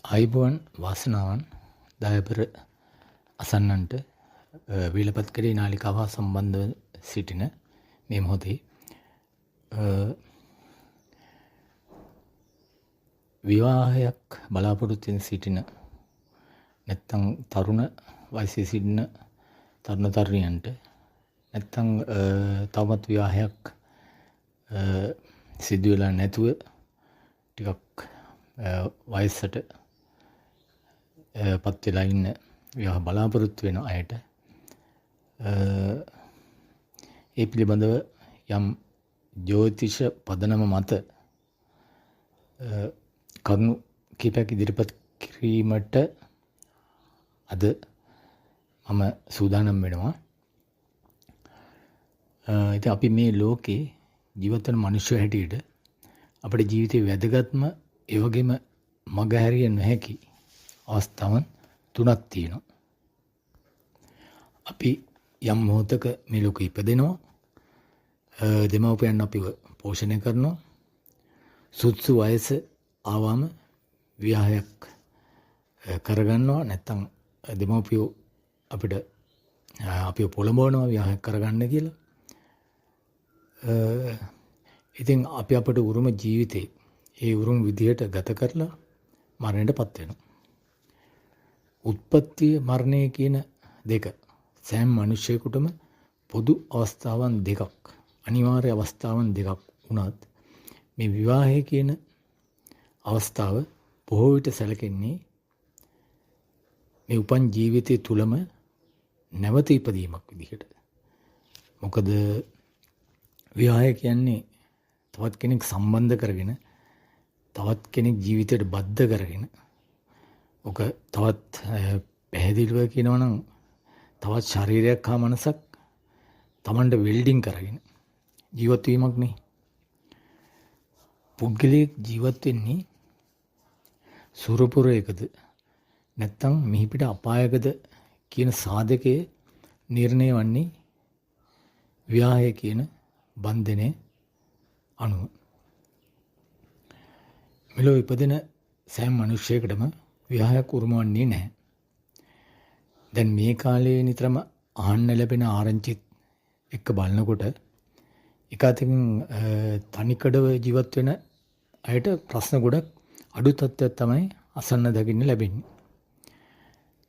ආයුබෝවන් වාසනාවන් දායබර අසන්නන්ට වීලපත්කඩේ නාලිකාව හා සම්බන්ධව සිටින මේ මොහොතේ විවාහයක් බලාපොරොත්තු වෙන සිටින නැත්තම් තරුණ වයසේ සිටින තරුණ තරුණියන්ට නැත්තම් තවමත් විවාහයක් සිදු වෙලා නැතුව ටිකක් වයසට පත් වෙලා ඉන්න විවාහ බලාපොරොත්තු වෙන අයට ඒ පිළිබඳව යම් ජ්‍යොතිෂ පදනම මත කරුණු කීපයක් ඉදිරිපත් කිරීමට අද මම සූදානම් වෙනවා. ඉතින් අපි මේ ලෝකේ ජීවත් වෙන මිනිස්සු හැටියට අපේ ජීවිතේ වැදගත්ම ඒ වගේම මගහැරිය නොහැකි අවස්ථාවන් තුනක් තියෙනවා. අපි යම් මොහොතක මේ ලෝකෙ ඉපදෙනවා. දෙමව්පියන් අපිව පෝෂණය කරනවා. සුදුසු වයස ආවම විවාහයක් කරගන්නවා. නැත්තම් දෙමව්පියෝ අපිට අපිව පොළඹවනවා විවාහයක් කරගන්න කියලා. ඉතින් අපි අපට උරුම ජීවිතේ ඒ උරුම විදිහට ගත කරලා මරණයටපත් වෙනවා. උත්පත්ති මරණය කියන දෙක සෑම මිනිසෙකුටම පොදු අවස්ථාවන් දෙකක්, අනිවාර්ය අවස්ථාවන් දෙකක් වුණත් මේ විවාහය කියන අවස්ථාව බොහෝ විට සැලකෙන්නේ මේ උපන් ජීවිතය තුලම නැවත ඉපදීමක් විදිහට. මොකද විවාහය කියන්නේ තවත් කෙනෙක් සම්බන්ධ කරගෙන, තවත් කෙනෙක් ජීවිතයට බද්ධ කරගෙන, ඔක තවත් පැහැදිලිව කියනවා නම් තවත් ශරීරයක් හා මනසක් Tamanට වෙල්ඩින් කරගෙන ජීවත් වීමක් නේ. පුද්ගලයෙක් ජීවත් වෙන්නේ සුරපුරයකද නැත්නම් මිහිපිට අපායකද කියන සාධකයේ නිර්ණය වන්නේ විවාහය කියන බන්ධනය අනුව. මෙලොව ඉපදෙන සෑම මිනිසෙකුටම විවාහයක් උරුමවන්නේ නැහැ. දැන් මේ කාලේ නිතරම අහන්න ලැබෙන ආරංචිත් එක්ක බලනකොට එක අතකින් තනිකඩව ජීවත් වෙන අයට ප්‍රශ්න ගොඩක් අඩු තත්ත්වයක් තමයි අසන්න දකින්න ලැබෙන්නේ.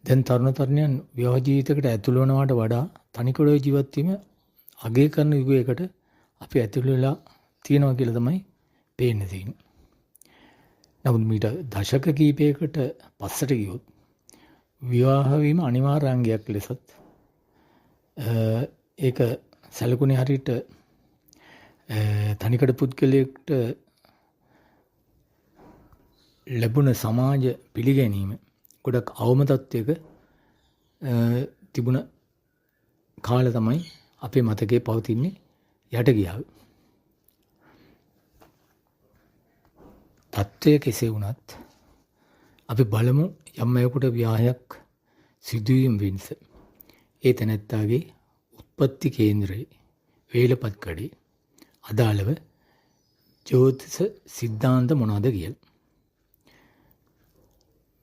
දැන් තරුණ තරුණියන් විවාහ ජීවිතයකට ඇතුළු වෙනවට වඩා තනිකඩව ජීවත් වීම අගය කරන යුගයකට අපි ඇතුළු වෙලා තියෙනවා කියලා තමයි පේන්නේ තියෙන්නේ. නමුත් මීට දශක කිහිපයකට පස්සට ගියොත් විවාහ වීම අනිවාර්ය අංගයක් ලෙසත් ඒක සැලකුණේ හරියට තනිකඩ පුද්ගලයෙකුට ලැබුණ සමාජ පිළිගැනීම ගොඩක් අවම තත්ත්වයක තිබුණ කාලය තමයි අපේ මතකයේ පවතින්නේ යට ගියාව. තත්ත්වය කෙසේ වුණත් අපි බලමු යම් අයෙකුට විවාහයක් සිදුවීම වෙනස. ඒ තැනැත්තාගේ උත්පත්ති කේන්ද්‍රයේ වේලපත්කඩේ අදාළව ජ්‍යොතිෂ සිද්ධාන්ත මොනවද කියලා.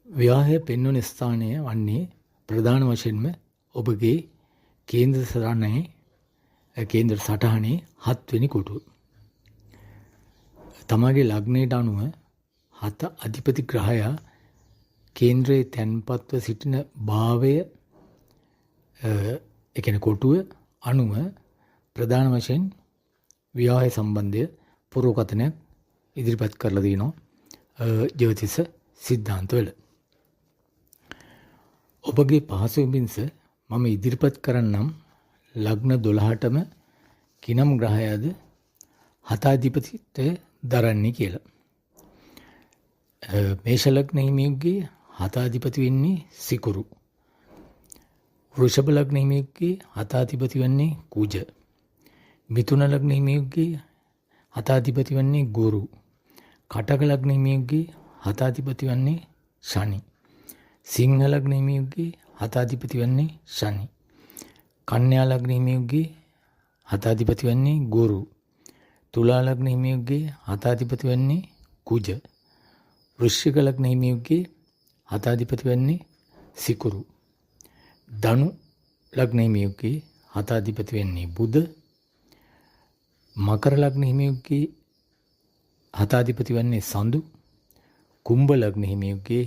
විවාහය පෙන්වන ස්ථානය වන්නේ ප්‍රධාන වශයෙන්ම ඔබගේ කේන්ද්‍ර සටහනේ 7 වෙනි කොටුව. තමගේ ලග්නයට අනුව 7 අධිපති ග්‍රහයා කේන්ද්‍රයේ තැන්පත්ව සිටින භාවය ඒ කියන්නේ කොටුව අනුව ප්‍රධාන වශයෙන් විවාහය සම්බන්ධය පුරෝකථනයක් ඉදිරිපත් කරලා දිනවා ජ්‍යොතිෂ සිද්ධාන්තවල. ඔබගේ පහසුවෙන් පිණිස මම ඉදිරිපත් කරන්නම් ලග්න 12ටම කිනම් ග්‍රහයාද 7 අධිපතිත්වය දරන්නේ කියලා. මේෂ ලග්න හිමියෙකුගේ 7 අධිපති වෙන්නේ සිකුරු. වෘෂභ ලග්න හිමියෙකුගේ 7 අධිපති වෙන්නේ කුජ. මිථුන ලග්න හිමියෙකුගේ 7 අධිපති වෙන්නේ ගුරු. කටක ලග්න හිමියෙකුගේ 7 අධිපති වෙන්නේ ශනි. සිංහ ලග්න හිමියෙකුගේ 7 අධිපති වෙන්නේ ශනි. කන්‍යා ලග්න හිමියෙකුගේ 7 අධිපති වෙන්නේ ගුරු. තුලා ලග්න හිමියෙකුගේ 7 අධිපති වෙන්නේ කුජ. වෘශ්චික ලග්න හිමියෙකුගේ හතාධිපති වෙන්නේ සිකුරු. ධනු ලග්න හිමියෙකුගේ හතාධිපති වෙන්නේ බුධ. මකර ලග්න හිමියෙකුගේ හතාධිපති වෙන්නේ සඳු. කුම්භ ලග්න හිමියෙකුගේ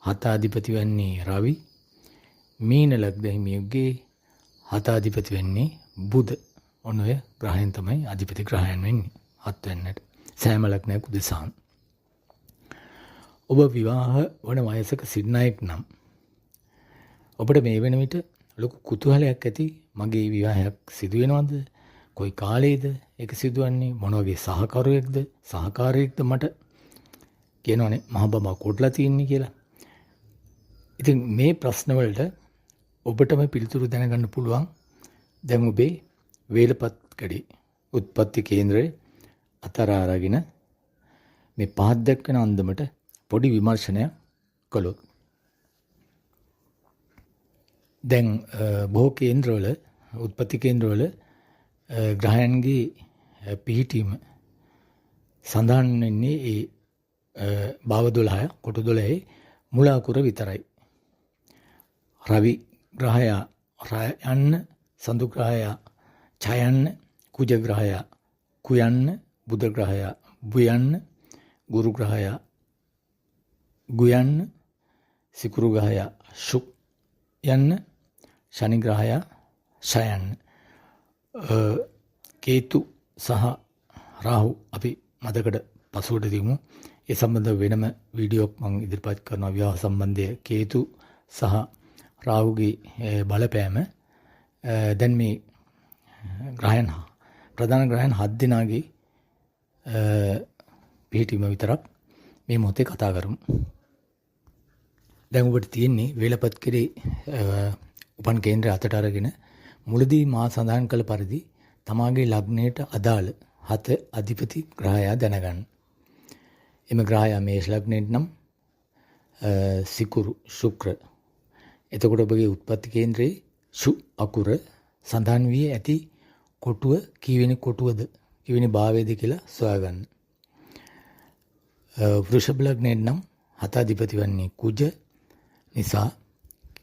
හතාධිපති වෙන්නේ රවි. මීන ලග්න හිමියෙකුගේ හතාධිපති වෙන්නේ බුධ. ඔන්න ඔය ග්‍රහයන් තමයි අධිපති ග්‍රහයන් වෙන්නේ 7 වෙන්නට. සෑම ලග්නයක් උදෙසාම. ඔබ විවාහ වන වයසක සිටිනායෙක් නම් ඔබට මේ වෙන විට ලොකු කුතුහලයක් ඇති මගේ විවාහයක් සිදු වෙනවද? කොයි කාලේද ඒක සිදුවන්නේ? මොන වගේ සහකරුවෙක්ද සහකාරියෙක්ද මට කියනවනේ මහ බබා කොටලා තියන්නේ කියලා. ඉතින් මේ ප්‍රශ්න වලට ඔබටම පිළිතුරු දැනගන්න පුළුවන් දැන් ඔබේ වේලපත්කඩේ උත්පත්ති කේන්ද්‍රයේ අතරා අරගෙන මේ පහත් දක්වන අන්දමට පොඩි විමර්ශනයක් කළොත්. දැන් බොහෝ කේන්ද්‍රවල උත්පත්ති කේන්ද්‍රවල ග්‍රහයන්ගේ පිහිටීම සඳහන් වෙන්නේ ඒ භාව 12 කොටු 12 මුල අකුර විතරයි. රවි ග්‍රහයා රයන්න, සඳු ග්‍රහයා ඡයන්න, කුජ ග්‍රහයා කුයන්න, බුධ ග්‍රහයා බුයන්න, ගුරු ග්‍රහයා ගුයන්න, සිකුරු ග්‍රහයා ශුක් යන්න, ශනි ග්‍රහයා ශයන්න. කේතු සහ රාහු අපි මතකට පසුවට තියමු. ඒ සම්බන්ධ වෙනම වීඩියෝක් මම ඉදිරිපත් කරනවා විවාහ සම්බන්ධය කේතු සහ රාහුගේ බලපෑම. දැන් මේ ග්‍රහයන් ප්‍රධාන ග්‍රහයන් 7 දෙනාගේ පිහිටීම විතරක් මේ මොහොතේ කතා කරමු. දැන් ඔබට තියෙන්නේ වේලපත් කෙරේ උපන් කේන්ද්‍රය අතට අරගෙන මුලදී මා සඳහන් කළ පරිදි තමාගේ ලග්නයට අදාළ 7 අධිපති ග්‍රහයා දැනගන්න. එම ග්‍රහයා මේෂ ලග්නයට නම් සිකුරු ශුක්‍ර. එතකොට ඔබගේ උත්පත්ති කේන්ද්‍රයේ ශු අකුර සඳහන් වී ඇති කොටුව කීවෙනි කොටුවද කීවෙනි භාවයේද කියලා සොයාගන්න. වෘෂභ ලග්නයට නම් 7 අධිපති වන්නේ කුජ නිසා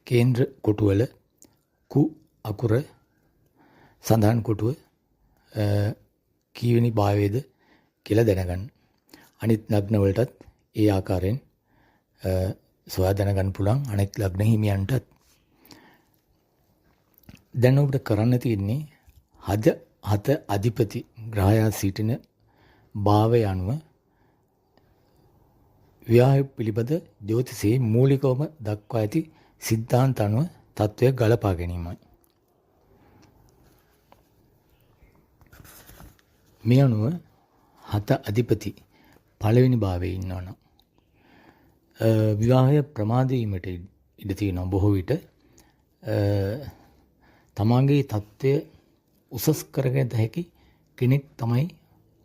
කේන්ද්‍ර කොටුවල කු අකුර සඳහන් කොටුව කීවෙනි භාවයේද කියලා දැනගන්න. අනිත් ලග්න වලටත් ඒ ආකාරයෙන් සොයා දැනගන්න පුළුවන් අනෙක් ලග්න හිමියන්ටත්. දැන් ඔබට කරන්න තියෙන්නේ හත අධිපති ග්‍රහයා සිටින භාවය අනුව විවාහය පිළිබඳ ජ්‍යොතිෂයේ මූලිකවම දක්වා ඇති සිද්ධාන්ත අනුව තත්ත්වය ගලපා ගැනීමයි. මේ අනුව 7 අධිපති පළවෙනි භාවයේ ඉන්නවනම් විවාහය ප්‍රමාද වීමට ඉඩ තියෙනවා. බොහෝ විට තමාගේ තත්ත්වය උසස් කරගත හැකි කෙනෙක් තමයි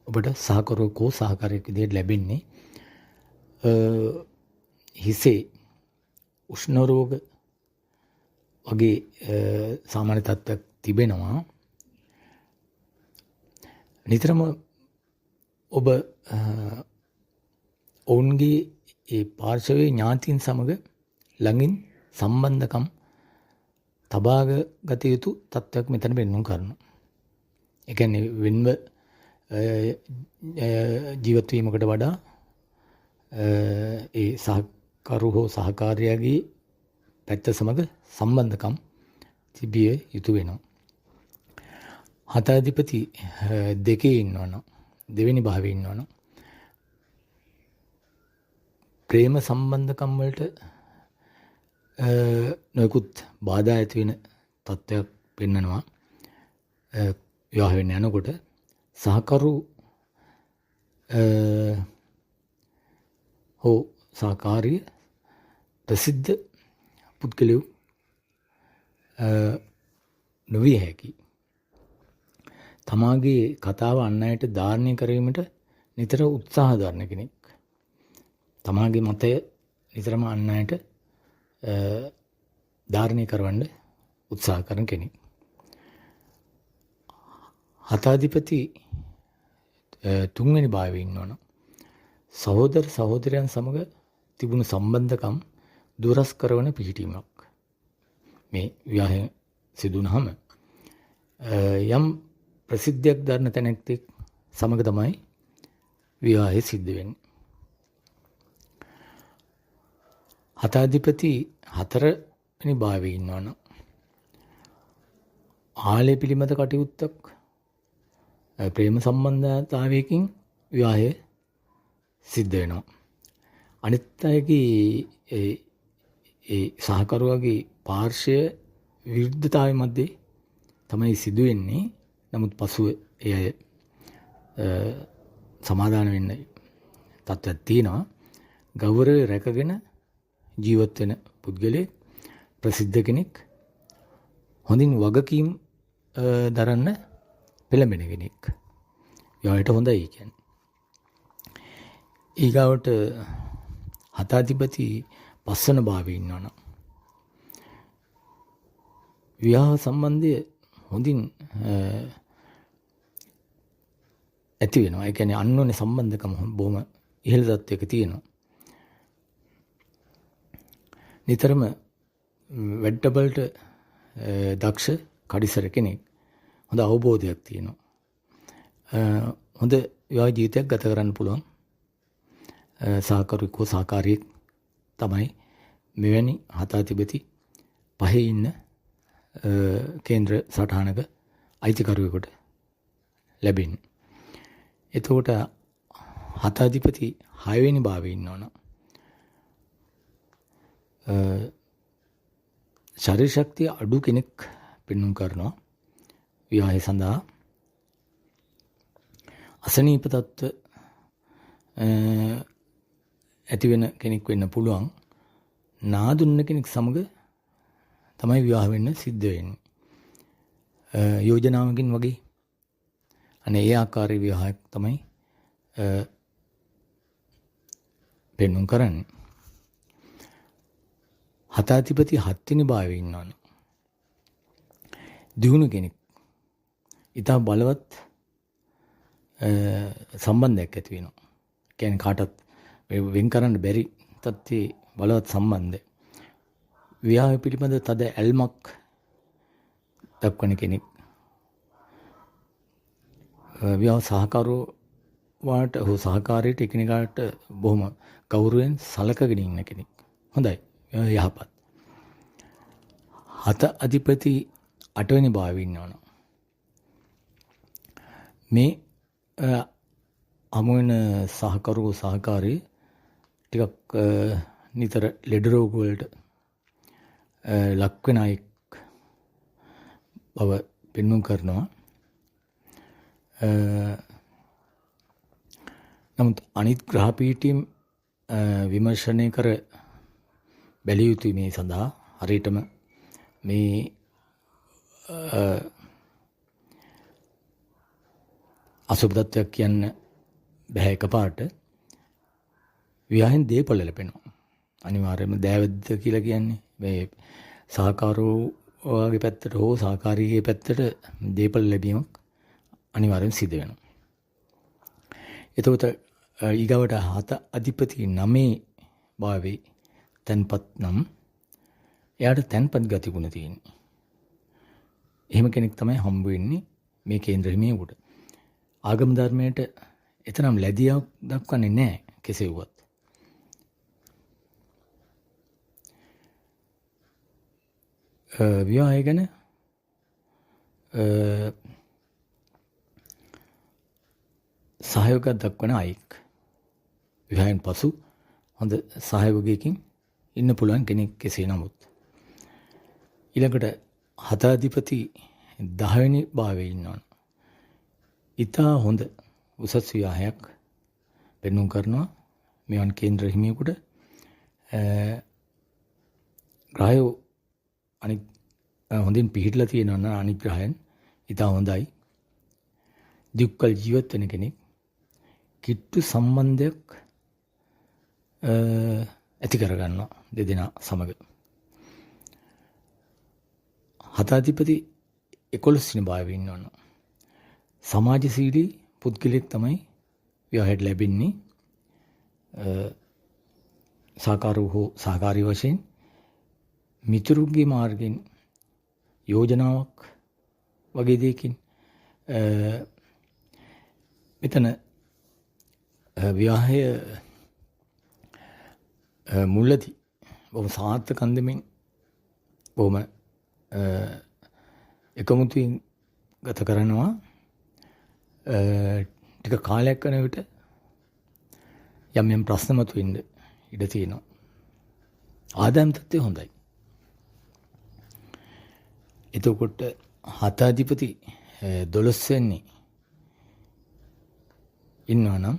ඔබට සහකරුවෙකෝ සහකාරියෙක් විදිහට ලැබෙන්නේ. හිසේ උෂ්ණ රෝග වගේ සාමාන්‍ය තත්ත්වයක් තිබෙනවා. නිතරම ඔබ ඔවුන්ගේ ඒ පාර්ශවයේ ඥාතීන් සමග ළඟින් සම්බන්ධකම් තබාගත යුතු තත්ත්වයක් මෙතන පෙන්වන්න කරනවා. ඒ කියන්නේ වෙනව ජීවත් වීමකට වඩා ඒ සහකරු හෝ සහකාරියාගේ පැත්ත සමග සම්බන්ධකම් තිබිය යුතු වෙනවා. 7 අධිපති දෙකේ ඉන්නවනම් දෙවෙනි භාවයේ ඉන්නවනම් ප්‍රේම සම්බන්ධකම් වලට නොයෙකුත් බාධා ඇති වෙන තත්ත්වයක් පෙන්නනවා. විවාහ වෙන්න යනකොට සහකරු හෝ සහකාරිය ප්‍රසිද්ධ පුද්ගලයෝ නොවිය හැකි. තමාගේ කතාව අන් අයට ධාරණය කිරීමට නිතර උත්සාහ දරන කෙනෙක්. තමාගේ මතය නිතරම අන් අයට ධාරණය කරවන්න උත්සාහ කරන කෙනෙක්. 7 අධිපති තුන්වෙනි භාවයේ ඉන්නවනම් සහෝදර සහෝදරයන් සමග තිබුණු සම්බන්ධකම් දුරස් කරවන පිහිටීමක්. මේ විවාහය සිදුනහම යම් ප්‍රසිද්ධියක් දරන තැනැත්තෙක් සමග තමයි විවාහය සිද්ධ වෙන්නේ. හතාධිපති 4 වෙනි භාවයේ ඉන්නවනම් ආලය පිළිබඳ කටයුත්තක් ප්‍රේම සම්බන්ධතාවයකින් විවාහය සිද්ධ වෙනවා. අනිත් අයගේ ඒ සහකරුවාගේ පාර්ශ්වය විරුද්ධතාවය මැද්දේ තමයි සිදු වෙන්නේ. නමුත් පසුව ඒ අය සමාදාන වෙන්න තත්ත්වයක් තියෙනවා. ගෞරවය රැකගෙන ජීවත් වෙන පුද්ගලයෙක්, ප්‍රසිද්ධ කෙනෙක්, හොඳින් වගකීම් දරන්න පෙළඹෙන කෙනෙක්. විවාහයට හොඳයි කියන්නේ. ඊගාවට හතාධිපති 5 වන භාවයේ ඉන්නවනම් විවාහ සම්බන්ධය හොඳින් ඇති වෙනවා. ඒ කියන්නේ අන්‍යෝන්‍ය සම්බන්ධකම බොහොම ඉහළ තත්ත්වයක තියෙනවා. නිතරම වැඩවලට දක්ෂ කඩිසර කෙනෙක්. හොඳ අවබෝධයක් තියෙනවා. හොඳ විවාහ ජීවිතයක් ගත කරන්න පුළුවන් සහකරුවෙක් හෝ සහකාරියෙක් තමයි මෙවැනි හතාධිපති 5 ඉන්න කේන්ද්‍ර සටහනක අයිතිකරුවෙකුට ලැබෙන්නේ. එතකොට හතාධිපති 6 වෙනි භාවයේ ඉන්නවනම් ශරීර ශක්තිය අඩු කෙනෙක් පෙන්වුම් කරනවා විවාහය සඳහා. අසනීප තත්ත්ව ඇති වෙන කෙනෙක් වෙන්න පුළුවන්. නාදුන්න කෙනෙක් සමග තමයි විවාහ වෙන්න සිද්ධ වෙන්නේ. යෝජනාවකින් වගේ. අනේ ඒ ආකාරයේ විවාහයක් තමයි පෙන්වුම් කරන්නේ. හතාධිපති 7 වෙනි භාවයේ ඉන්නවනේ. දියුණු කෙනෙක්. ඊට බලවත් සම්බන්ධයක් ඇති වෙනවා. කියන්නේ කාටත් වෙන් කරන්න බැරි තත්ත්වයේ බලවත් සම්බන්ධය. විවාහ පිළිබඳ තද ඇල්මක් දක්වන කෙනෙක්. විවාහ සහකරුවාට හෝ සහකාරියට එකිනෙකාට බොහොම ගෞරවයෙන් සලකගෙන ඉන්න කෙනෙක්. හොඳයි. යහපත්. 7 අධිපති 8 වෙනි භාවයේ ඉන්නවනම් මේ අමුවෙන සහකරු සහකාරී ටිකක් නිතර ලෙඩ රෝග වලට ලක් වෙන අයෙක් බව පෙන්වුම් කරනවා. නමුත් අනිත් ග්‍රහ පීඨීම් විමර්ශනය කර බැලිය යුතුයි මේ සඳහා. හරියටම මේ අසුබ තත්ත්වයක් කියන්න බෑ එකපාරට. විවාහෙන් දේපල ලැබෙනවා. අනිවාර්යයෙන්ම දෑවැද්ද කියලා කියන්නේ මේ සහකාරෝගේ පැත්තට හෝ සහකාරියගේ පැත්තට දේපල ලැබීමක් අනිවාර්යෙන් සිදු වෙනවා. එතකොට ඊගවට 7 අධිපති 9 භාවයේ තන්පත් නම් එයාට තන්පත් ගතිගුණ තියෙනවා. එහෙම කෙනෙක් තමයි හම්බ වෙන්නේ මේ කේන්ද්‍ර හිමියෙකුට. ආගම ධර්මයට එතරම් ලැබියක් දක්වන්නේ නැහැ කෙසේ වුවත්. විවාහය ගැන සහයෝගයක් දක්වන අයෙක්. විවාහයෙන් පසු හොඳ සහයෝගයකින් ඉන්න පුළුවන් කෙනෙක් කෙසේ නමුත්. ඊළඟට 7 අධිපති 10 වෙනි භාවයේ ඉන්නවනේ. ඉතා හොඳ උසස් විවාහයක් පෙන්වුම් කරනවා මෙවන් කේන්ද්‍ර හිමියෙකුට. ග්‍රහයෝ අනිත් හොඳින් පිහිටලා තියෙනවා නම් අනිත් ග්‍රහයන් ඉතා හොඳයි. දුක්කල් ජීවත් වෙන කෙනෙක්. කිට්ටු සම්බන්ධයක් ඇති කරගන්නවා දෙදෙනා සමග. 7 අධිපති 11 වෙනි භාවයේ ඉන්නවනේ. සමාජශීලී පුද්ගලෙක් තමයි විවාහයට ලැබෙන්නේ. සහකාරී හෝ සහකාරී වශයෙන් මිතුරුන්ගේ මාර්ගෙන් යෝජනාවක් වගේ දෙයකින් මෙතන විවාහය මුලදී බොහොම සාර්ථක අන්දමින් බොහොම එකමුතුවෙන් ගත කරනවා. ටික කාලයක් යන විට යම් යම් ප්‍රශ්න මතුවෙන්න ඉඩ තියෙනවා. ආදායම් තත්ත්වය හොඳයි. එතකොට 7 අධිපති 12 වෙනි ඉන්නවා නම්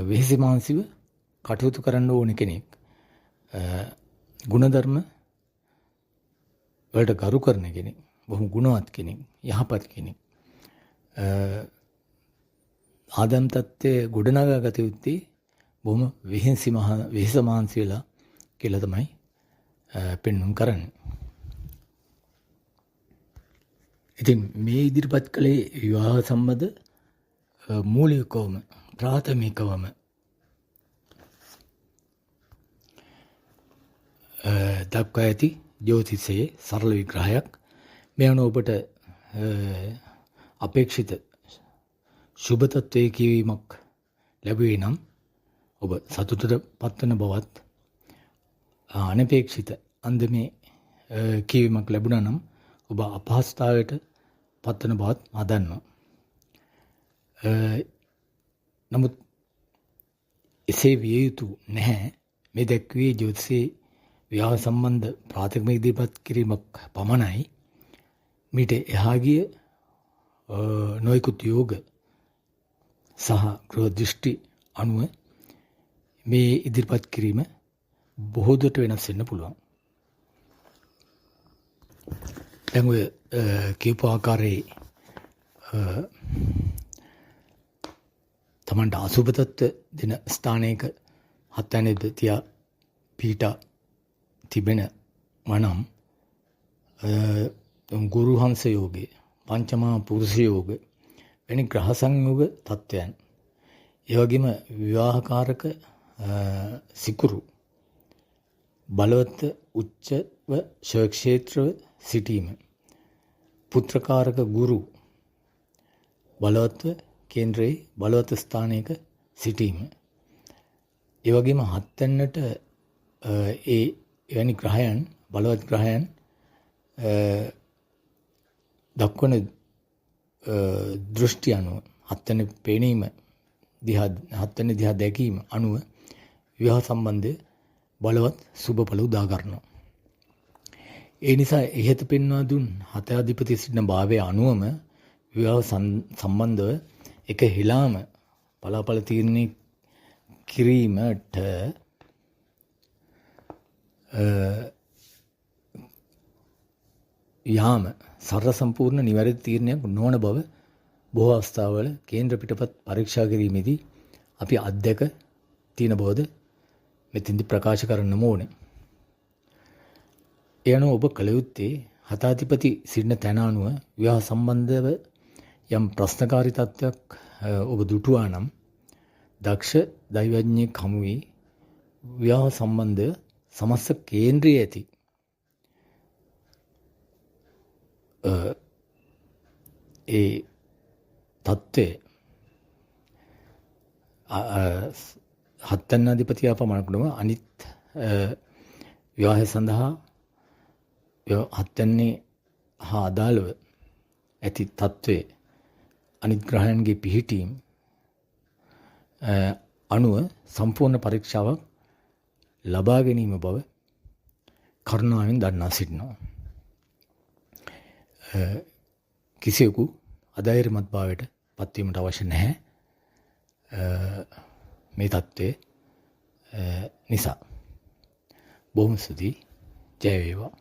වෙහෙසි මානසිකව කටයුතු කරන්න ඕන කෙනෙක්, ගුණධර්ම වලට ගරු කරන කෙනෙක්, බොහොම ගුණවත් කෙනෙක්, යහපත් කෙනෙක්, ආදායම් තත්ත්වයේ ගොඩනගා ගත යුත්තේ බොහොම වෙහෙසි මානසික වෙලා කියලා තමයි පෙන්වුම් කරන්නේ. ඉතින් මේ ඉදිරිපත් කළේ විවාහ සම්බන්ධ මූලිකවම ප්‍රාථමිකවම දක්වා ඇති ජ්‍යොතිෂයේ සරල විග්‍රහයක්. මේ අනුව ඔබට අපේක්ෂිත ශුභ තත්ත්වයේ කියවීමක් ලැබුවේ නම් ඔබ සතුටට පත්වන බවත්, අනපේක්ෂිත අන්දමේ කියවීමක් ලැබුණා නම් ඔබ අපහසුතාවයට පත්වන බවත් මා දන්නවා. නමුත් එසේ විය යුතු නැහැ. මේ දැක්වේ ජ්‍යොතිෂයේ විවාහ සම්බන්ධ ප්‍රාථමික ඉදිරිපත් කිරීමක් පමණයි. මීට එහා ගිය නොයෙකුත් යෝග සහ ග්‍රහ දෘෂ්ටි අනුව මේ ඉදිරිපත් කිරීම බොහෝ දුරට වෙනස් වෙන්න පුළුවන්. දැන් ඔය කියපු ආකාරයේ තමන්ට අසුබ තත්ත්ව දෙන ස්ථානයක 7 වෙනි තියා පීඨා තිබෙන මනම් ගුරු හංස යෝගය, පංචමා පුරුෂ යෝග වැනි ග්‍රහ සංයෝග තත්ත්වයන්, ඒ වගේම විවාහකාරක සිකුරු බලවත් උච්චව ශේත්‍රව සිටීම, පුත්‍රකාරක ගුරු බලවත්ව කේන්ද්‍රයේ බලවත් ස්ථානයක සිටීම, ඒ වගේම 7 වෙනිට එවැනි ග්‍රහයන්, බලවත් ග්‍රහයන් දක්වන දෘෂ්ටි අනුව 7 වෙනි පෙනීම දිහා 7 වෙනි දිහා දැකීම අනුව විවාහ සම්බන්ධය බලවත් සුබඵල උදා කරනවා. ඒ නිසා ඉහත පෙන්වා දුන් 7 අධිපති සිටින භාවය අනුවම විවාහ සම්බන්ධව එක හිලාම බලාපල තීරණය කිරීමට යාම සරල සම්පූර්ණ නිවැරදි තීරණයක් නොවන බව බොහෝ අවස්ථාවල කේන්ද්‍ර පිටපත් පරීක්ෂා කිරීමේදී අපි අත්දැක තියෙන බවද මෙතෙන්දී ප්‍රකාශ කරන්නම ඕනේ. ඒ අනුව ඔබ කළ යුත්තේ 7 අධිපති සිටින තැන අනුව විවාහ සම්බන්ධව යම් ප්‍රශ්නකාරී තත්ත්වයක් ඔබ දුටුවා නම් දක්ෂ දෛවඥයෙක් හමු වී විවාහ සම්බන්ධ සමස්ත කේන්ද්‍රයේ ඇති ඒ තත්ත්වය 7 වෙනි අධිපතියා පමණක්ම අනිත් විවාහය සඳහා 7 වෙනි හා අදාළව ඇති තත්ත්වයේ අනිත් ග්‍රහයන්ගේ පිහිටීම් අනුව සම්පූර්ණ පරීක්ෂාවක් ලබා ගැනීම බව කරුණාවෙන් දන්වා සිටිනවා. කිසියෙකු අධෛර්යමත් භාවයට පත්වීමට අවශ්‍ය නැහැ මේ தત્ත්වය නිසා. බොහොම ස්තුතියි. ජය වේවා.